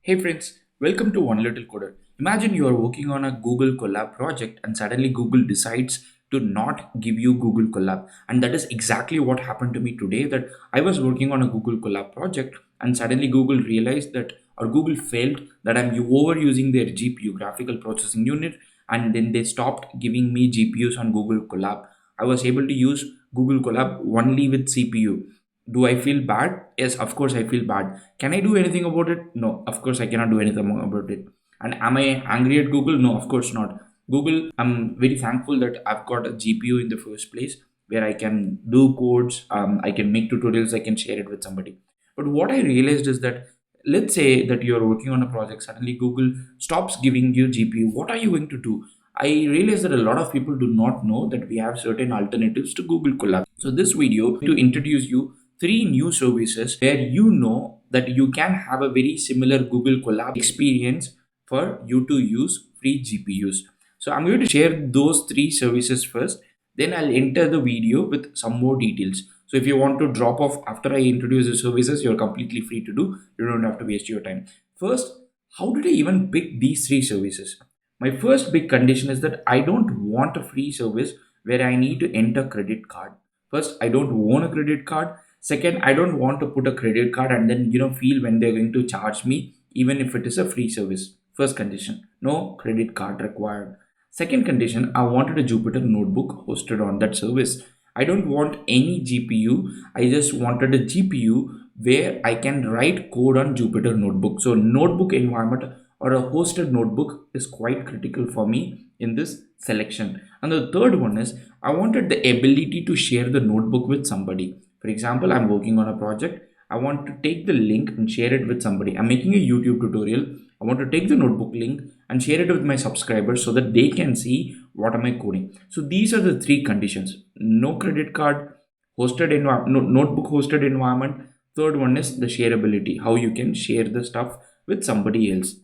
Hey friends, welcome to One Little Coder. Imagine you are working on a Google Colab project and suddenly Google decides to not give you Google Colab. And that is exactly what happened to me today, that I was working on a Google Colab project and suddenly Google realized that, or Google felt that I'm overusing their GPU, graphical processing unit, and then they stopped giving me GPUs on Google Colab. I was able to use Google Colab only with CPU. Do I feel bad? Yes, of course I feel bad. Can I do anything about it? No, of course I cannot do anything about it. And am I angry at Google? No, of course not. Google, I'm very thankful that I've got a GPU in the first place where I can do codes, I can make tutorials, I can share it with somebody. But what I realized is that, let's say that you're working on a project, suddenly Google stops giving you GPU. What are you going to do? I realize that a lot of people do not know that we have certain alternatives to Google Colab. So this video to introduce you three new services where you know that you can have a very similar Google Colab experience for you to use free GPUs. So I'm going to share those three services first, then I'll enter the video with some more details. So if you want to drop off after I introduce the services, you're completely free to do. You don't have to waste your time. First, how did I even pick these three services? My first big condition is that I don't want a free service where I need to enter credit card. First, I don't own a credit card. Second, I don't want to put a credit card and then feel when they're going to charge me, even if it is a free service. First condition, no credit card required. Second condition, I wanted a Jupyter notebook hosted on that service. I don't want any GPU. I just wanted a GPU where I can write code on Jupyter notebook. So notebook environment or a hosted notebook is quite critical for me in this selection. And the third one is I wanted the ability to share the notebook with somebody. For example, I'm working on a project. I want to take the link and share it with somebody. I'm making a YouTube tutorial. I want to take the notebook link and share it with my subscribers so that they can see what am I coding. So these are the three conditions. No credit card, notebook hosted environment. Third one is the shareability, how you can share the stuff with somebody else.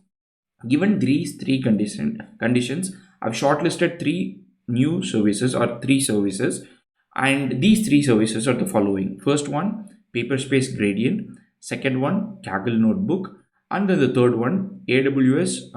Given these three conditions, I've shortlisted three new services or three services, and these three services are the following. First one, Paperspace Gradient. Second one, Kaggle Notebook. And then the third one, AWS.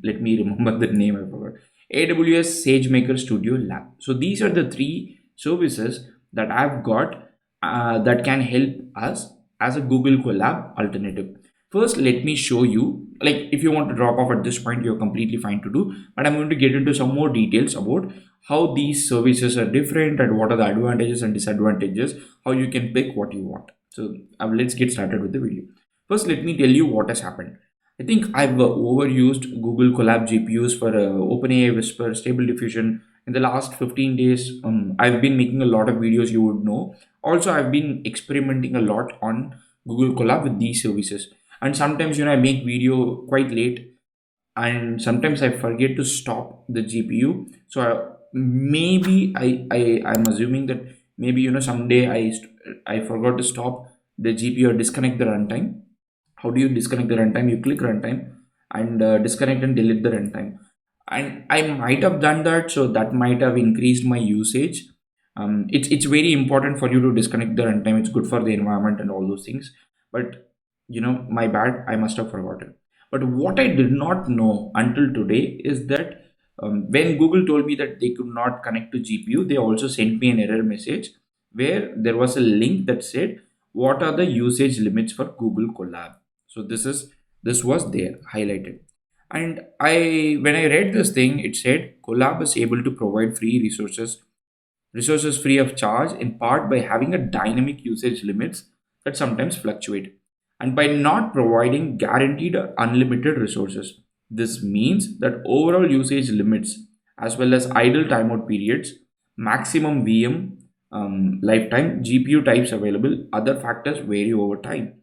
Let me remember the name. I forgot. AWS SageMaker Studio Lab. So these are the three services that I've got that can help us as a Google Colab alternative. First, let me show you, like if you want to drop off at this point, you're completely fine to do, but I'm going to get into some more details about how these services are different and what are the advantages and disadvantages, how you can pick what you want. So let's get started with the video. First, let me tell you what has happened. I think I've overused Google Colab GPUs for OpenAI Whisper, Stable Diffusion. In the last 15 days, I've been making a lot of videos, you would know. Also, I've been experimenting a lot on Google Colab with these services. And sometimes, I make video quite late and sometimes I forget to stop the GPU. So I'm assuming that maybe, someday I forgot to stop the GPU or disconnect the runtime. How do you disconnect the runtime? You click runtime and disconnect and delete the runtime. And I might have done that, so that might have increased my usage. It's very important for you to disconnect the runtime. It's good for the environment and all those things. But my bad, I must have forgotten. But what I did not know until today is that when Google told me that they could not connect to GPU, they also sent me an error message where there was a link that said what are the usage limits for Google Colab. So this was there highlighted. And when I read this thing, it said Colab is able to provide free resources free of charge, in part by having a dynamic usage limits that sometimes fluctuate, and by not providing guaranteed or unlimited resources. This means that overall usage limits, as well as idle timeout periods, maximum VM lifetime, GPU types available, other factors vary over time.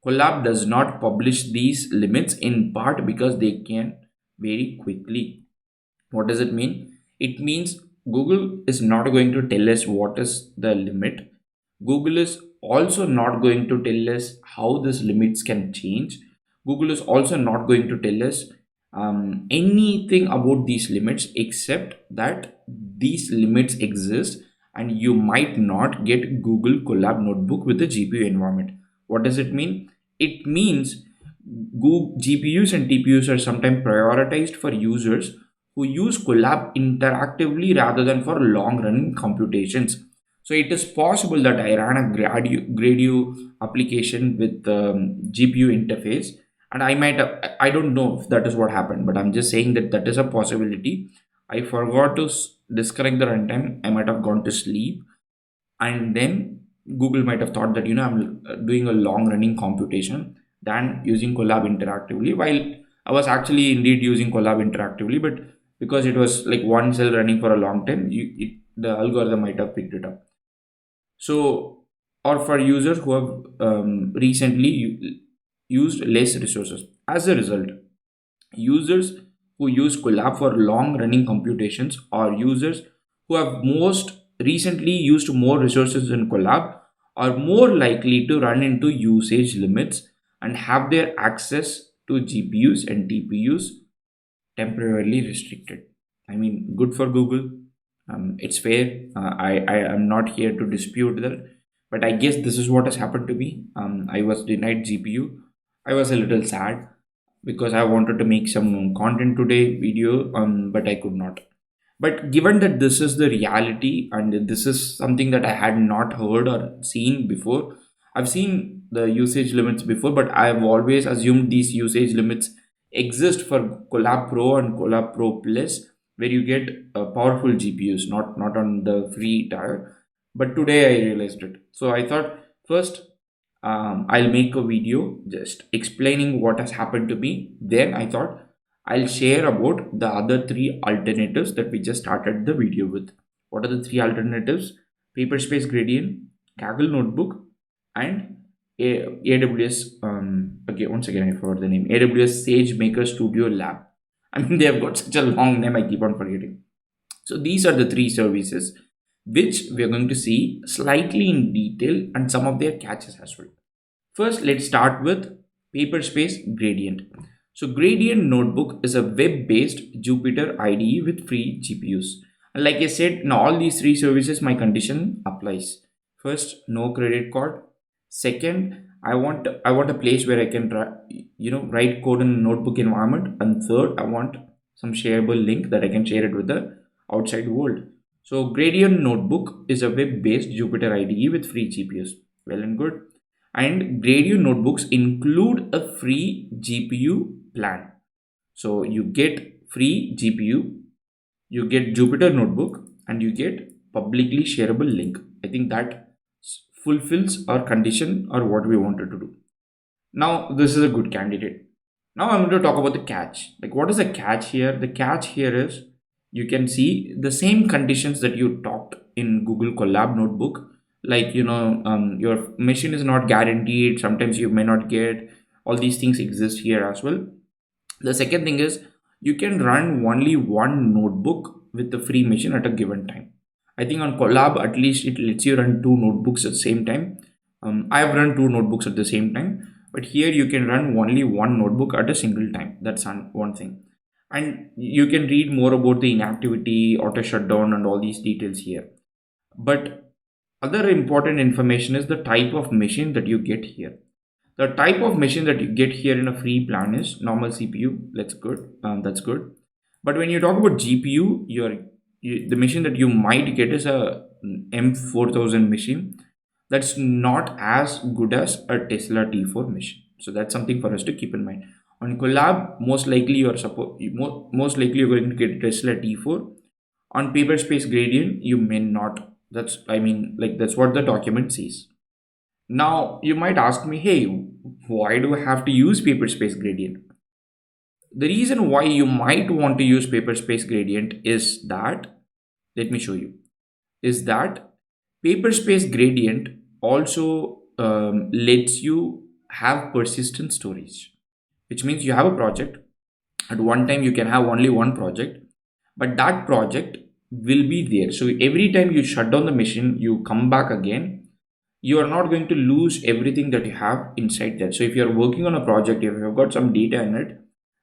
Colab does not publish these limits, in part because they can vary quickly. What does it mean? It means Google is not going to tell us what is the limit. Google is also not going to tell us how these limits can change. Google is also not going to tell us anything about these limits, except that these limits exist and you might not get Google Colab Notebook with a GPU environment. What does it mean? It means Google GPUs and TPUs are sometimes prioritized for users who use Colab interactively rather than for long running computations. So it is possible that I ran a Gradu application with GPU interface, and I don't know if that is what happened, but I'm just saying that that is a possibility. I forgot to disconnect the runtime. I might have gone to sleep, and then Google might have thought that I'm doing a long running computation than using Colab interactively, while I was actually indeed using Colab interactively, but because it was like one cell running for a long time, the algorithm might have picked it up. So, or for users who have recently used less resources. As a result, users who use Colab for long running computations, or users who have most recently used more resources in Colab, are more likely to run into usage limits and have their access to GPUs and TPUs temporarily restricted. I mean, good for Google. It's fair. I am not here to dispute that, but I guess this is what has happened to me. I was denied GPU. I was a little sad because I wanted to make some content today video, but I could not. But given that this is the reality and this is something that I had not heard or seen before, I've seen the usage limits before, but I've always assumed these usage limits exist for Colab Pro and Colab Pro Plus, where you get powerful GPUs, not on the free tier. But today I realized it. So I thought first I'll make a video just explaining what has happened to me. Then I thought I'll share about the other three alternatives that we just started the video with. What are the three alternatives? Paperspace Gradient, Kaggle Notebook, and AWS. Okay, once again I forgot the name. AWS SageMaker Studio Lab. I mean, they have got such a long name. I keep on forgetting. So these are the three services which we are going to see slightly in detail and some of their catches as well. First, let's start with Paperspace Gradient. So Gradient Notebook is a web-based Jupyter IDE with free GPUs. And like I said, in all these three services, my condition applies. First, no credit card. Second, I want a place where I can write code in a notebook environment. And third, I want some shareable link that I can share it with the outside world. So Gradient Notebook is a web-based Jupyter IDE with free GPUs. Well and good. And Gradient Notebooks include a free GPU plan. So you get free GPU, you get Jupyter Notebook, and you get publicly shareable link. I think that fulfills our condition or what we wanted to do. Now this is a good candidate. Now I'm going to talk about the catch. Like, what is the catch here? The catch here is you can see the same conditions that you talked in Google Colab Notebook. Like, your machine is not guaranteed. Sometimes you may not get. All these things exist here as well. The second thing is you can run only one notebook with the free machine at a given time. I think on Colab, at least it lets you run two notebooks at the same time. I've run two notebooks at the same time, but here you can run only one notebook at a single time. That's one thing. And you can read more about the inactivity, auto shutdown, and all these details here. But other important information is the type of machine that you get here. The type of machine that you get here in a free plan is normal CPU. That's good. That's good. But when you talk about GPU, the machine that you might get is a M4000 machine. That's not as good as a Tesla T4 machine. So that's something for us to keep in mind. On Colab, most likely most likely you're going to get Tesla T4. On Paperspace Gradient, you may not. That's what the document says. Now you might ask me, hey, why do I have to use Paperspace Gradient? The reason why you might want to use Paperspace Gradient is that, let me show you, is that Paperspace Gradient also lets you have persistent storage, which means you have a project. At one time you can have only one project, but that project will be there. So every time you shut down the machine, you come back again, you are not going to lose everything that you have inside there. So if you're working on a project, if you've got some data in it,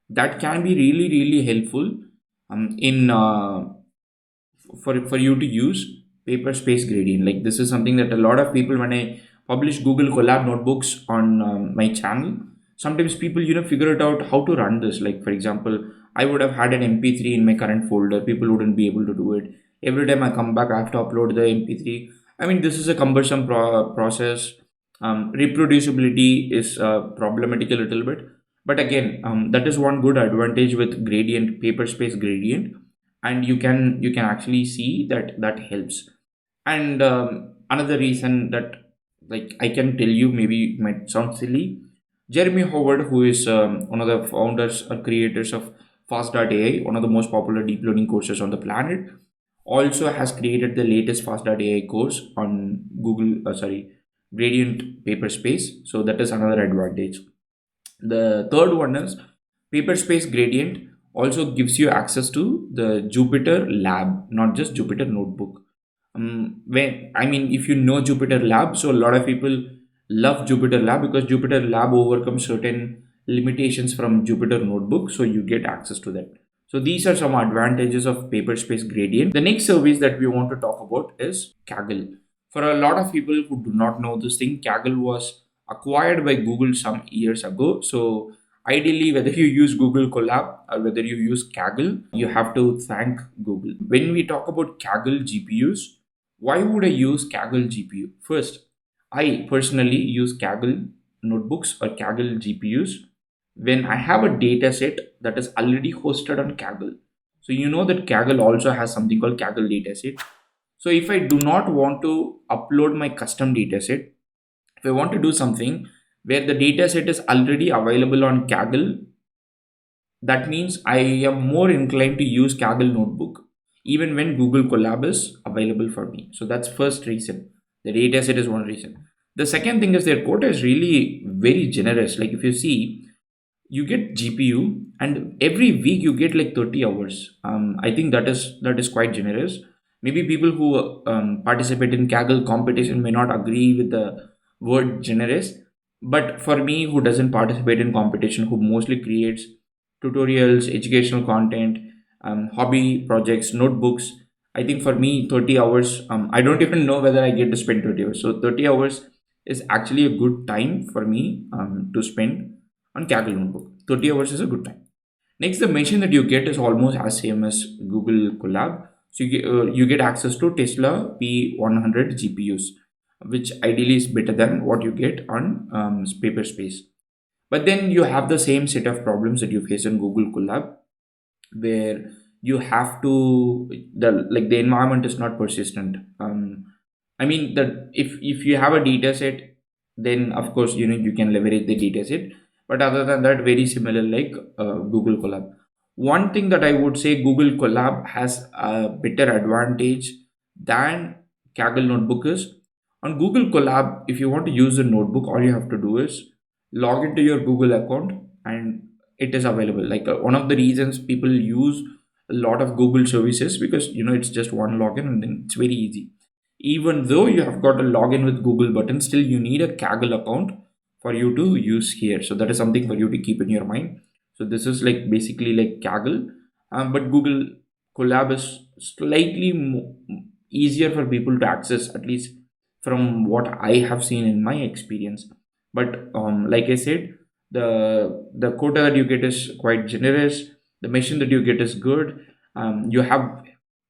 that can be really, really helpful in for you to use Paperspace Gradient. Like, this is something that a lot of people, when I publish Google Colab notebooks on my channel, sometimes people figure it out how to run this. Like for example, I would have had an mp3 in my current folder, people wouldn't be able to do it. Every time I come back, I have to upload the mp3. I mean, this is a cumbersome process. Reproducibility is problematic a little bit, but again, that is one good advantage with gradient, paper space gradient, and you can actually see that that helps. And another reason that, like, I can tell you, maybe it might sound silly. Jeremy Howard, who is one of the founders or creators of Fast.ai, one of the most popular deep learning courses on the planet, also has created the latest Fast.ai course on Gradient Paper Space. So that is another advantage. The third one is Paperspace Gradient also gives you access to the Jupyter Lab, not just Jupyter Notebook. When I mean, if you know Jupyter Lab, so a lot of people love Jupyter Lab because Jupyter Lab overcomes certain limitations from Jupyter Notebook, so you get access to that. So these are some advantages of Paperspace Gradient. The next service that we want to talk about is Kaggle. For a lot of people who do not know this thing, Kaggle was acquired by Google some years ago. So ideally, whether you use Google Colab or whether you use Kaggle, you have to thank Google. When we talk about Kaggle GPUs, why would I use Kaggle GPU? First, I personally use Kaggle notebooks or Kaggle GPUs when I have a data set that is already hosted on Kaggle. So you know that Kaggle also has something called Kaggle dataset. So if I do not want to upload my custom dataset, if I want to do something where the dataset is already available on Kaggle, that means I am more inclined to use Kaggle Notebook even when Google Colab is available for me. So that's first reason. The dataset is one reason. The second thing is their quota is really very generous. Like if you see, you get GPU and every week you get like 30 hours. I think that is quite generous. Maybe people who participate in Kaggle competition may not agree with the word generous, but for me, who doesn't participate in competition, who mostly creates tutorials, educational content, hobby projects, notebooks, I think for me 30 hours, I don't even know whether I get to spend 30 hours. So 30 hours is actually a good time for me to spend on Kaggle Notebook. 30 hours is a good time. Next, the machine that you get is almost as same as Google Colab. So you get access to Tesla P100 GPUs, which ideally is better than what you get on Paperspace. But then you have the same set of problems that you face in Google Colab, where you have to the environment is not persistent. I mean that if you have a data set, then of course you can leverage the data set. But other than that, very similar like Google Colab. One thing that I would say, Google Colab has a better advantage than Kaggle Notebook is, on Google Colab, if you want to use the notebook, all you have to do is log into your Google account and it is available. Like one of the reasons people use a lot of Google services, because it's just one login and then it's very easy. Even though you have got a login with Google button, still you need a Kaggle account for you to use here. So that is something for you to keep in your mind. So this is like basically like Kaggle, but Google Colab is slightly easier for people to access, at least from what I have seen in my experience. But like I said, the quota that you get is quite generous. The machine that you get is good. You have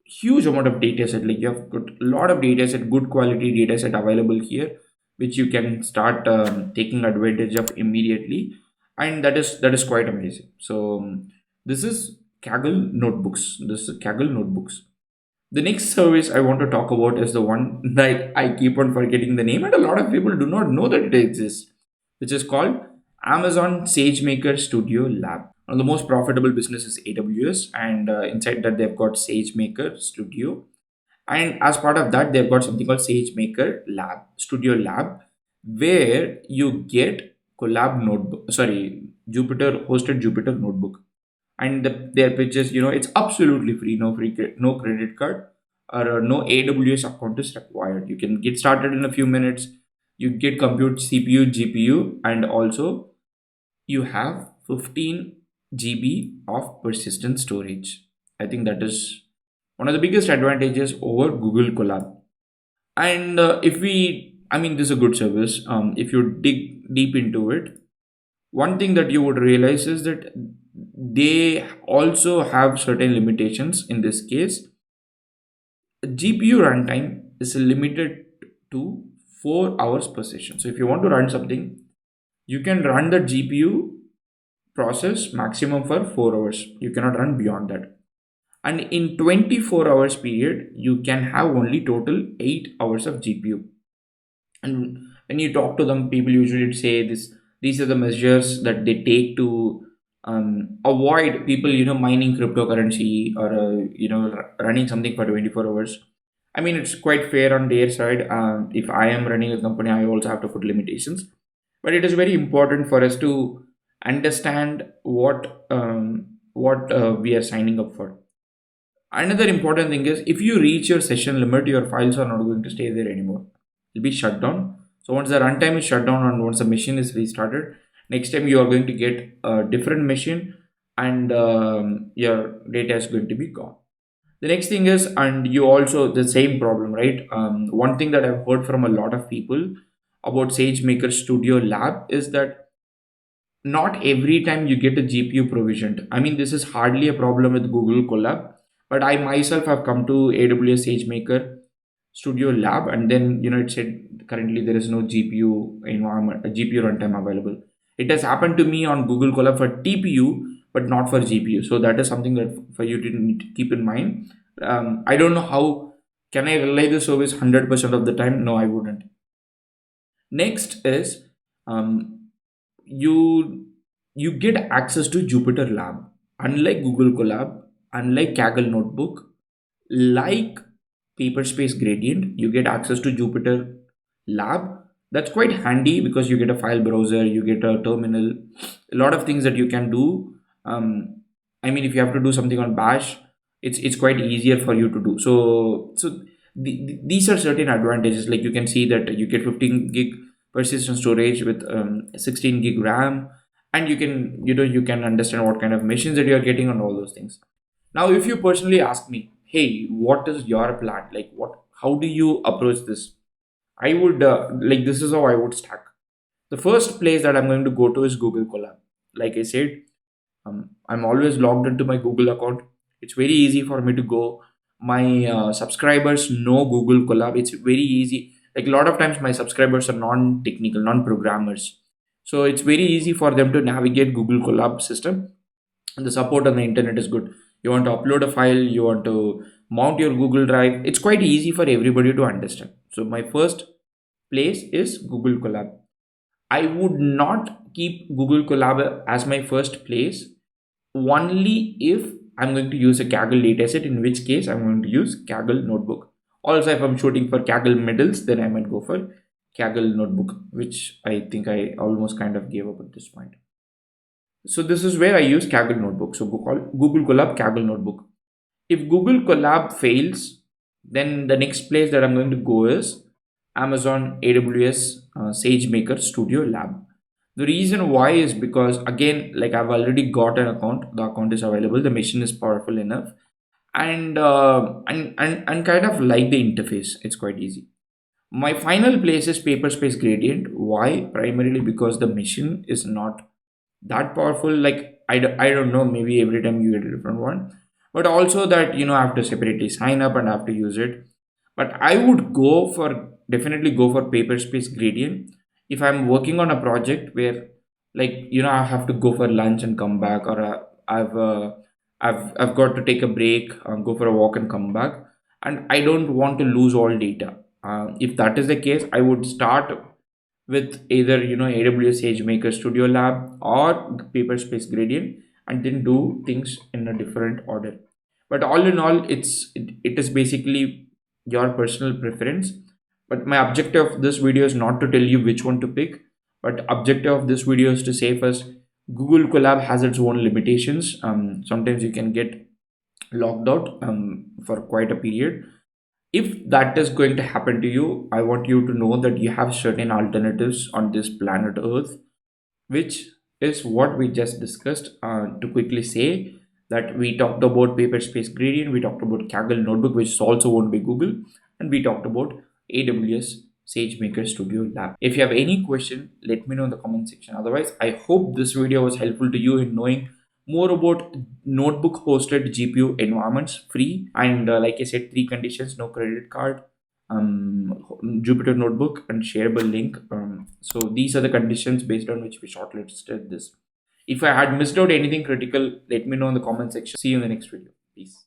huge amount of data set. Like you have got a lot of data set, good quality data set available here, which you can start taking advantage of immediately, and that is quite amazing. So this is Kaggle Notebooks. This is Kaggle Notebooks. The next service I want to talk about is the one that I keep on forgetting the name, and a lot of people do not know that it exists, which is called Amazon SageMaker Studio Lab. One of the most profitable businesses is AWS, and inside that they've got SageMaker Studio, and as part of that they've got something called SageMaker Lab Studio Lab, where you get Colab notebook, sorry, Jupyter hosted Jupyter notebook, and their pitches, it's absolutely free, no no credit card or no AWS account is required. You can get started in a few minutes. You get compute CPU, GPU, and also you have 15 GB of persistent storage. I think that is one of the biggest advantages over Google Colab. And if we, I mean, this is a good service. If you dig deep into it, one thing that you would realize is that they also have certain limitations. In this case, GPU runtime is limited to 4 hours per session. So if you want to run something, you can run the GPU process maximum for 4 hours. You cannot run beyond that. And in 24 hours period, you can have only total 8 hours of GPU. And when you talk to them, people usually say these are the measures that they take to avoid people mining cryptocurrency or running something for 24 hours. I mean, it's quite fair on their side. If I am running a company, I also have to put limitations, but it is very important for us to understand what we are signing up for. Another important thing is, if you reach your session limit, your files are not going to stay there anymore. It'll be shut down. So once the runtime is shut down and once the machine is restarted, next time you are going to get a different machine, and your data is going to be gone. The next thing is, and you also the same problem, right? One thing that I've heard from a lot of people about SageMaker Studio Lab is that not every time you get a GPU provisioned. I mean, this is hardly a problem with Google Colab, but I myself have come to AWS SageMaker Studio Lab, and then it said currently there is no GPU environment, a GPU runtime available. It has happened to me on Google Colab for TPU, but not for GPU. So that is something that for you to need to keep in mind. I don't know how can I rely the service 100% of the time. No, I wouldn't. Next is, um, you you get access to Jupyter Lab. Unlike Google Colab, unlike Kaggle Notebook, like Paperspace Gradient, you get access to Jupyter Lab. That's quite handy because you get a file browser, you get a terminal, a lot of things that you can do. I mean, if you have to do something on Bash, it's quite easier for you to do. These are certain advantages. Like, you can see that you get 15 gig persistent storage with 16 gig RAM, and you can understand what kind of machines that you are getting and all those things. Now, if you personally ask me, hey, what is your plan? Like, how do you approach this? I would like this is how I would stack. The first place that I'm going to go to is Google Colab. Like I said, I'm always logged into my Google account. It's very easy for me to go. My subscribers know Google Colab. It's very easy. Like, a lot of times my subscribers are non-technical, non-programmers, so it's very easy for them to navigate Google Colab system, and the support on the internet is good. You want to upload a file, you want to mount your Google Drive, it's quite easy for everybody to understand. So my first place is Google Colab. I would not keep Google Colab as my first place only if I'm going to use a Kaggle dataset, in which case I'm going to use Kaggle Notebook. Also, if I'm shooting for Kaggle medals, then I might go for Kaggle Notebook, which I think I almost kind of gave up at this point. So this is where I use Kaggle Notebook. So Google Colab Kaggle Notebook. If Google Colab fails, then the next place that I'm going to go is Amazon AWS SageMaker Studio Lab. The reason why is because, again, like, I've already got an account. The account is available. The machine is powerful enough, and kind of like the interface. It's quite easy. My final place is Paperspace Gradient. Why? Primarily because the machine is not that powerful. Like, I don't know, maybe every time you get a different one, but also that I have to separately sign up and I have to use it. But I would definitely go for Paperspace Gradient if I'm working on a project where, like, I have to go for lunch and come back, or I've got to take a break, go for a walk and come back, and I don't want to lose all data. If that is the case, I would start with either AWS SageMaker Studio Lab or Paperspace Gradient, and then do things in a different order. But all in all, it is basically your personal preference. But my objective of this video is not to tell you which one to pick, but objective of this video is to say first, Google Colab has its own limitations. Sometimes you can get locked out for quite a period. If that is going to happen to you, I want you to know that you have certain alternatives on this planet Earth, which is what we just discussed. To quickly say that we talked about Paperspace Gradient, we talked about Kaggle Notebook, which is also owned by Google, and we talked about AWS SageMaker Studio Lab. If you have any question, let me know in the comment section. Otherwise, I hope this video was helpful to you in knowing more about notebook hosted GPU environments, free, and like I said, three conditions: no credit card, Jupyter notebook, and shareable link. So these are the conditions based on which we shortlisted this. If I had missed out anything critical, let me know in the comment section. See you in the next video. Peace.